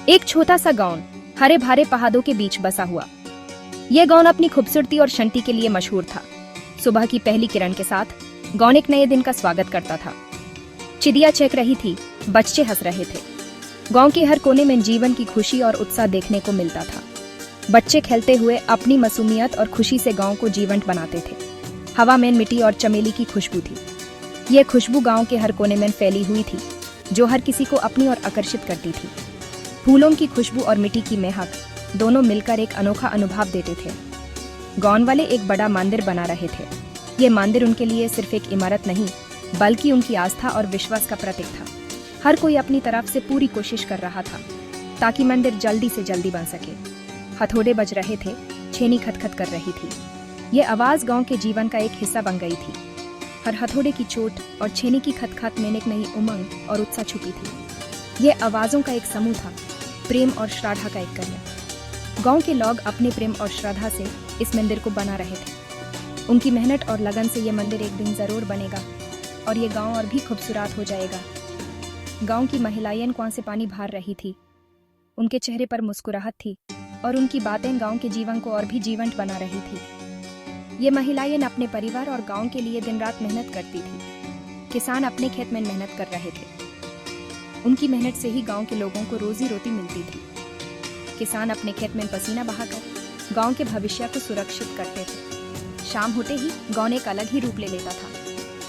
एक छोटा सा गांव हरे भरे पहाड़ों के बीच बसा हुआ। यह गांव अपनी खूबसूरती और शांति के लिए मशहूर था। सुबह की पहली किरण के साथ गांव एक नए दिन का स्वागत करता था। चिड़िया चहक रही थी, बच्चे हंस रहे थे। गांव के हर कोने में जीवन की खुशी और उत्साह देखने को मिलता था। बच्चे खेलते हुए अपनी मासूमियत और खुशी से गांव को जीवंत बनाते थे। हवा में मिट्टी और चमेली की खुशबू थी। यह खुशबू गांव के हर कोने में फैली हुई थी, जो हर किसी को अपनी ओर आकर्षित करती थी। फूलों की खुशबू और मिट्टी की महक दोनों मिलकर एक अनोखा अनुभव देते थे। गांव वाले एक बड़ा मंदिर बना रहे थे। ये मंदिर उनके लिए सिर्फ एक इमारत नहीं, बल्कि उनकी आस्था और विश्वास का प्रतीक था। हर कोई अपनी तरफ से पूरी कोशिश कर रहा था ताकि मंदिर जल्दी से जल्दी बन सके। हथौड़े बज रहे थे, छेनी खटखट कर रही थी। ये आवाज गांव के जीवन का एक हिस्सा बन गई थी। हर हथौड़े की चोट और छेनी की खटखट में एक नई उमंग और उत्साह छुपी थी। ये आवाजों का एक समूह था, प्रेम और श्रद्धा का एक कार्य। गांव के लोग अपने प्रेम और श्रद्धा से इस मंदिर को बना रहे थे। उनकी मेहनत और लगन से ये मंदिर एक दिन जरूर बनेगा और ये गांव और भी खूबसूरत हो जाएगा। गांव की महिलाएं कुआं से पानी भर रही थी। उनके चेहरे पर मुस्कुराहट थी और उनकी बातें गांव के जीवन को और भी जीवंत बना रही थी। ये महिलाएं अपने परिवार और गांव के लिए दिन रात मेहनत करती थी। किसान अपने खेत में मेहनत कर रहे थे। उनकी मेहनत से ही गांव के लोगों को रोजी रोटी मिलती थी। किसान अपने खेत में पसीना बहाकर गांव के भविष्य को सुरक्षित करते थे। शाम होते ही गांव एक अलग ही रूप ले लेता था।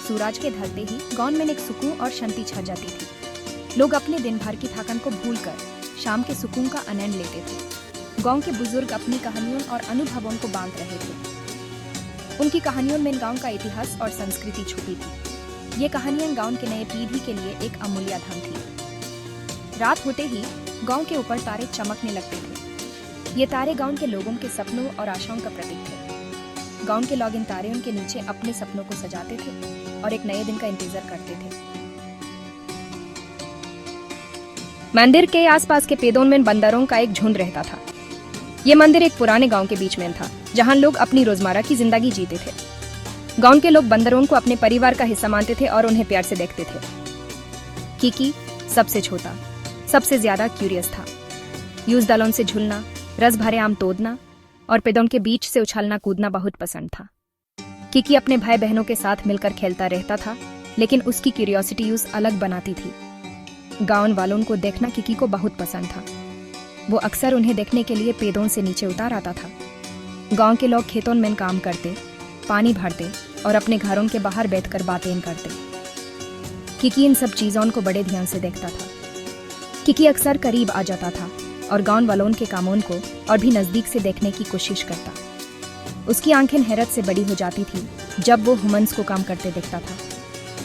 सूरज के ढलते ही गांव में एक सुकून और शांति छा जाती थी। लोग अपने दिन भर की थकान को भूलकर शाम के सुकून का आनंद लेते थे। गांव के बुजुर्ग अपनी कहानियों और अनुभवों को बांध रहे थे। उनकी कहानियों में गांव का इतिहास और संस्कृति छुपी थी। ये कहानियां गांव के नए पीढ़ी के लिए एक अमूल्य धन थी। रात होते ही गांव के ऊपर तारे चमकने लगते थे। ये तारे गांव के लोगों के सपनों और आशाओं का प्रतीक थे। गांव के लोग इन तारों के नीचे अपने सपनों को सजाते थे और एक नए दिन का इंतजार करते थे। मंदिर के आसपास के पेड़ों में बंदरों का एक झुंड रहता था। ये मंदिर एक पुराने गांव के बीच में था, जहां लोग अपनी रोजमर्रा की जिंदगी जीते थे। गांव के लोग बंदरों को अपने परिवार का हिस्सा मानते थे और उन्हें प्यार से देखते थे। कीकी सबसे छोटा, सबसे ज्यादा क्यूरियस था। यूज दलों से झूलना, रस भरे आम तोड़ना और पेड़ों के बीच से उछलना कूदना बहुत पसंद था। कीकी अपने भाई बहनों के साथ मिलकर खेलता रहता था, लेकिन उसकी क्यूरियोसिटी यूज अलग बनाती थी। गांव वालों को देखना कीकी को बहुत पसंद था। वो अक्सर उन्हें देखने के लिए पेड़ों से नीचे उतर आता था। गांव के लोग खेतों में काम करते, पानी भरते और अपने घरों के बाहर बैठकर बातें करते। कीकी इन सब चीजों को बड़े ध्यान से देखता था। कीकी अक्सर करीब आ जाता था और गांव वालों के कामों को और भी नजदीक से देखने की कोशिश करता। उसकी आंखें हैरत से बड़ी हो जाती थी जब वो ह्यूमंस को काम करते देखता था।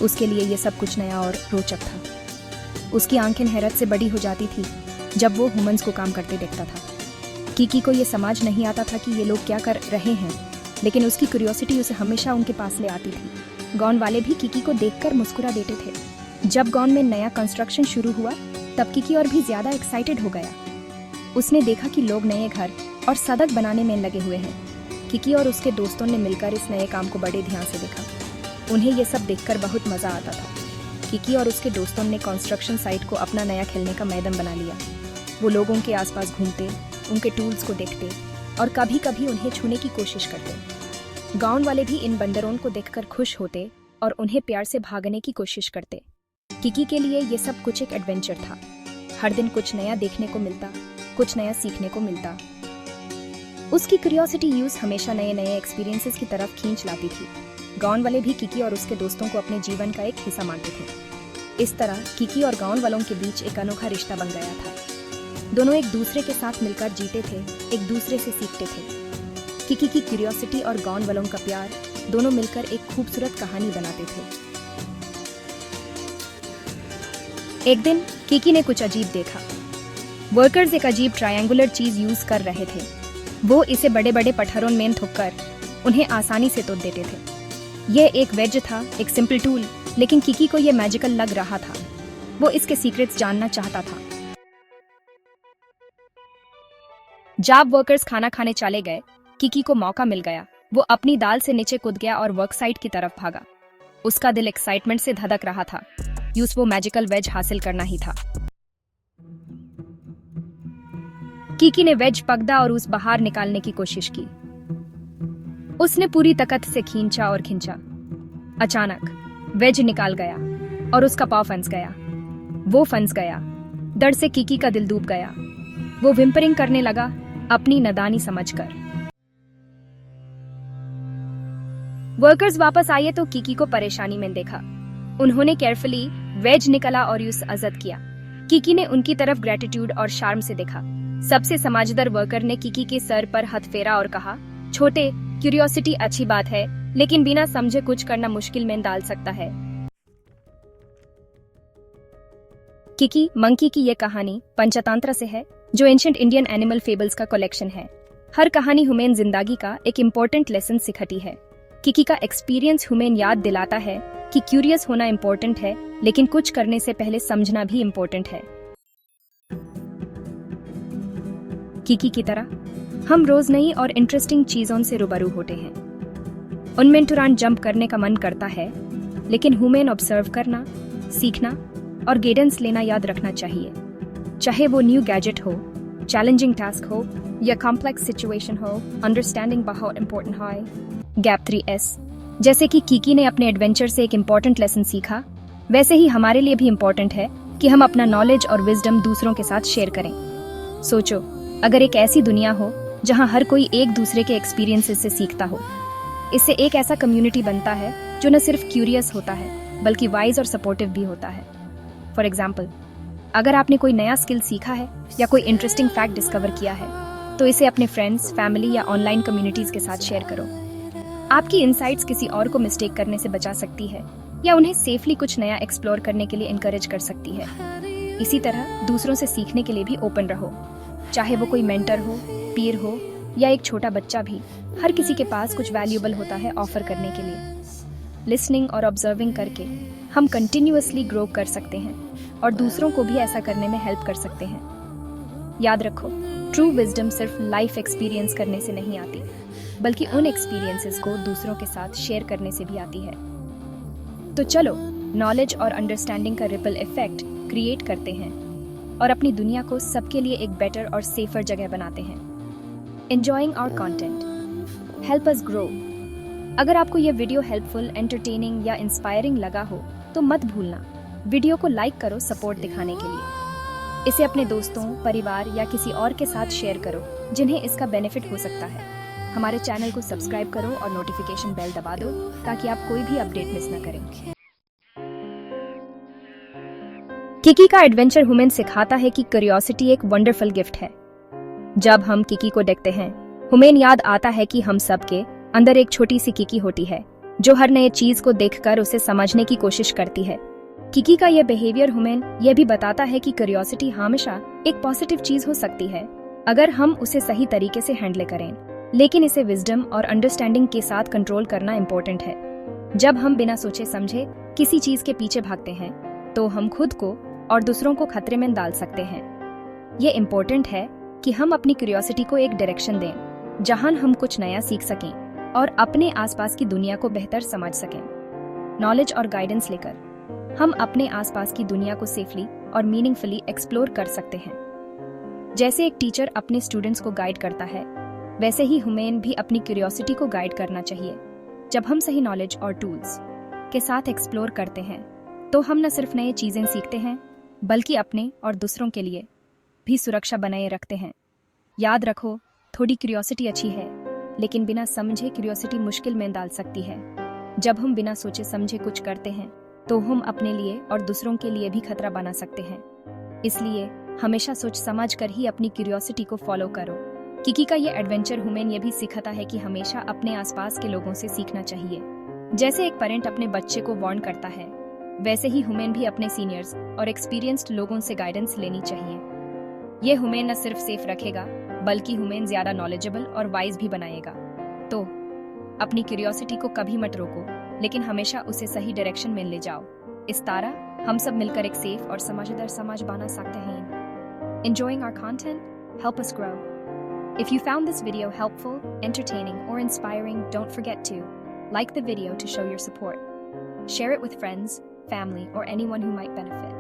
उसके लिए ये सब कुछ नया और रोचक था। उसकी आंखें हैरत से बड़ी हो जाती थी जब वो ह्यूमंस को काम करते देखता था। कीकी को ये समझ नहीं आता था कि ये लोग क्या कर रहे हैं, लेकिन उसकी क्यूरियोसिटी उसे हमेशा उनके पास ले आती थी। गांव वाले भी कीकी को देखकर मुस्कुरा देते थे। जब गांव में नया कंस्ट्रक्शन शुरू हुआ, तब कीकी और भी ज्यादा एक्साइटेड हो गया। उसने देखा कि लोग नए घर और सड़क बनाने में लगे हुए हैं। कीकी और उसके दोस्तों ने मिलकर इस नए काम को बड़े ध्यान से देखा। उन्हें यह सब देखकर बहुत मजा आता था। कीकी और उसके दोस्तों ने कंस्ट्रक्शन साइट को अपना नया खेलने का मैदान बना लिया। वो लोगों के आसपास घूमते, उनके टूल्स को देखते और कभी कभी उन्हें छूने की कोशिश करते। गांव वाले भी इन बंदरों को देखकर खुश होते और उन्हें प्यार से भागने की कोशिश करते। कीकी के लिए ये सब कुछ एक एडवेंचर था। हर दिन कुछ नया देखने को मिलता, कुछ नया सीखने को मिलता। उसकी क्यूरियोसिटी यूज हमेशा नए नए एक्सपीरियंसेस की तरफ खींच लाती थी। गांव वाले भी कीकी और उसके दोस्तों को अपने जीवन का एक हिस्सा मानते थे। इस तरह कीकी और गांव वालों के बीच एक अनोखा रिश्ता बन गया था। दोनों एक दूसरे के साथ मिलकर जीते थे, एक दूसरे से सीखते थे। कीकी की क्यूरियोसिटी और गांव वालों का प्यार दोनों मिलकर एक खूबसूरत कहानी बनाते थे। एक दिन कीकी ने कुछ अजीब देखा। वर्कर्स एक अजीब ट्रायंगुलर चीज यूज कर रहे थे। वो इसे बड़े बड़े पत्थरों में ठोककर उन्हें आसानी से तोड़ देते थे। यह एक वेज था, एक सिंपल टूल, लेकिन कीकी को यह मैजिकल लग रहा था। वो इसके सीक्रेट्स जानना चाहता था। जब वर्कर्स खाना खाने चले गए, कीकी को मौका मिल गया। वो अपनी दाल से नीचे कूद गया और वर्क साइट की तरफ भागा। उसका दिल एक्साइटमेंट से धड़क रहा था। यूज वो मैजिकल वेज हासिल करना ही था। कीकी ने वेज पकड़ा और उस बाहर निकालने की कोशिश की। उसने पूरी ताकत से खींचा और खींचा। अचानक वेज निकाल गया और उसका पाँव फंस गया। वो फंस गया। दर्द से कीकी का दिल डूब गया। वो विम्परिंग करने लगा, अपनी नादानी समझकर। वर्कर्स वापस आए तो कीकी को परेशानी में देखा। उन्होंने केयरफुली वेज निकाला और यूज अजद किया। कीकी ने उनकी तरफ ग्रेटिट्यूड और शार्म से देखा। सबसे समझदार वर्कर ने कीकी के सर पर हाथ फेरा और कहा, छोटे, क्यूरियोसिटी अच्छी बात है, लेकिन बिना समझे कुछ करना मुश्किल में डाल सकता है। कीकी मंकी की ये कहानी पंचतंत्र से है, जो एंशिएंट इंडियन एनिमल फेबल्स का कलेक्शन है। हर कहानी हुमेन जिंदगी का एक इम्पोर्टेंट लेसन सिखाती है। कीकी का एक्सपीरियंस हुमेन याद दिलाता है कि क्यूरियस होना इम्पोर्टेंट है, लेकिन कुछ करने से पहले समझना भी इम्पोर्टेंट है। कीकी की तरह हम रोज नई और इंटरेस्टिंग चीजों से रूबरू होते हैं। उनमें तुरंत जंप करने का मन करता है, लेकिन हुमेन ऑब्जर्व करना, सीखना और गाइडेंस लेना याद रखना चाहिए। चाहे वो न्यू गैजेट हो, चैलेंजिंग टास्क हो या कॉम्प्लेक्स सिचुएशन हो, अंडरस्टैंडिंग बहुत इंपॉर्टेंट है। गैप 3S जैसे कि कीकी ने अपने एडवेंचर से एक इम्पोर्टेंट लेसन सीखा, वैसे ही हमारे लिए भी इम्पोर्टेंट है कि हम अपना नॉलेज और विजडम दूसरों के साथ शेयर करें। सोचो, अगर एक ऐसी दुनिया हो जहां हर कोई एक दूसरे के एक्सपीरियंसेस से सीखता हो। इससे एक ऐसा कम्युनिटी बनता है जो न सिर्फ क्यूरियस होता है, बल्कि वाइज और सपोर्टिव भी होता है। फॉर एग्जाम्पल, अगर आपने कोई नया स्किल सीखा है या कोई इंटरेस्टिंग फैक्ट डिस्कवर किया है, तो इसे अपने फ्रेंड्स, फैमिली या ऑनलाइन कम्युनिटीज के साथ शेयर करो। आपकी इनसाइट्स किसी और को मिस्टेक करने से बचा सकती है या उन्हें सेफली कुछ नया एक्सप्लोर करने के लिए इनकरेज कर सकती है। इसी तरह दूसरों से सीखने के लिए भी ओपन रहो। चाहे वो कोई मेंटर हो, पीर हो या एक छोटा बच्चा भी, हर किसी के पास कुछ वैल्यूएबल होता है ऑफर करने के लिए। लिसनिंग और ऑब्जर्विंग करके हम कंटिन्यूअसली ग्रो कर सकते हैं और दूसरों को भी ऐसा करने में हेल्प कर सकते हैं। याद रखो, ट्रू विजडम सिर्फ लाइफ एक्सपीरियंस करने से नहीं आती, बल्कि उन एक्सपीरियंसेस को दूसरों के साथ शेयर करने से भी आती है। तो चलो, नॉलेज और अंडरस्टैंडिंग का रिपल इफेक्ट क्रिएट करते हैं और अपनी दुनिया को सबके लिए एक बेटर और सेफर जगह बनाते हैं। Enjoying our content, help us grow. अगर आपको यह वीडियो हेल्पफुल, एंटरटेनिंग या इंस्पायरिंग लगा हो तो मत भूलना वीडियो को लाइक करो सपोर्ट दिखाने के लिए। इसे अपने दोस्तों, परिवार या किसी और के साथ शेयर करो जिन्हें इसका बेनिफिट हो सकता है। हमारे चैनल को सब्सक्राइब करो और नोटिफिकेशन बेल दबा दो ताकि आप कोई भी अपडेट मिस न करें। कीकी का एडवेंचर हुमेन सिखाता है कि क्यूरियोसिटी एक वंडरफुल गिफ्ट है। जब हम कीकी को देखते हैं, हुमेन याद आता है कि हम सबके अंदर एक छोटी सी कीकी होती है जो हर नए चीज को देखकर उसे समझने की कोशिश करती है। कीकी का यह बिहेवियर हुमेन यह भी बताता है कि क्यूरियोसिटी हमेशा एक पॉजिटिव चीज हो सकती है अगर हम उसे सही तरीके से हैंडल करें, लेकिन इसे विजडम और अंडरस्टैंडिंग के साथ कंट्रोल करना इम्पोर्टेंट है। जब हम बिना सोचे समझे किसी चीज के पीछे भागते हैं, तो हम खुद को और दूसरों को खतरे में डाल सकते हैं। ये इम्पोर्टेंट है कि हम अपनी क्यूरियोसिटी को एक डायरेक्शन दें जहां हम कुछ नया सीख सकें और अपने आसपास की दुनिया को बेहतर समझ सकें। नॉलेज और गाइडेंस लेकर हम अपने आसपास की दुनिया को सेफली और मीनिंगफुली एक्सप्लोर कर सकते हैं। जैसे एक टीचर अपने स्टूडेंट्स को गाइड करता है, वैसे ही हुमेन भी अपनी क्यूरियोसिटी को गाइड करना चाहिए। जब हम सही नॉलेज और टूल्स के साथ एक्सप्लोर करते हैं, तो हम न सिर्फ नई चीजें सीखते हैं, बल्कि अपने और दूसरों के लिए भी सुरक्षा बनाए रखते हैं। याद रखो, थोड़ी क्यूरियोसिटी अच्छी है, लेकिन बिना समझे क्यूरियोसिटी मुश्किल में डाल सकती है। जब हम बिना सोचे समझे कुछ करते हैं, तो हम अपने लिए और दूसरों के लिए भी खतरा बना सकते हैं। इसलिए हमेशा सोच समझ कर ही अपनी क्यूरियोसिटी को फॉलो करो। कीकी का ये एडवेंचर हुमेन ये भी सिखाता है कि हमेशा अपने आसपास के लोगों से सीखना चाहिए। जैसे एक पेरेंट अपने बच्चे को वार्न करता है, वैसे ही हुमेन भी अपने सीनियर्स और एक्सपीरियंस्ड लोगों से गाइडेंस लेनी चाहिए। ये हुमेन न सिर्फ सेफ रखेगा, बल्कि हुमेन ज्यादा नॉलेजेबल और वाइज भी बनाएगा। तो अपनी क्यूरियोसिटी को कभी मत रोको, लेकिन हमेशा उसे सही डायरेक्शन में ले जाओ। इस तरह हम सब मिलकर एक सेफ और समझदार समाज बना सकते हैं। Enjoying our content? Help us grow. If you found this video helpful, entertaining, or inspiring, don't forget to like the video to show your support. Share it with friends, family, or anyone who might benefit.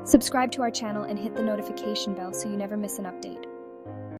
Subscribe to our channel and hit the notification bell so you never miss an update.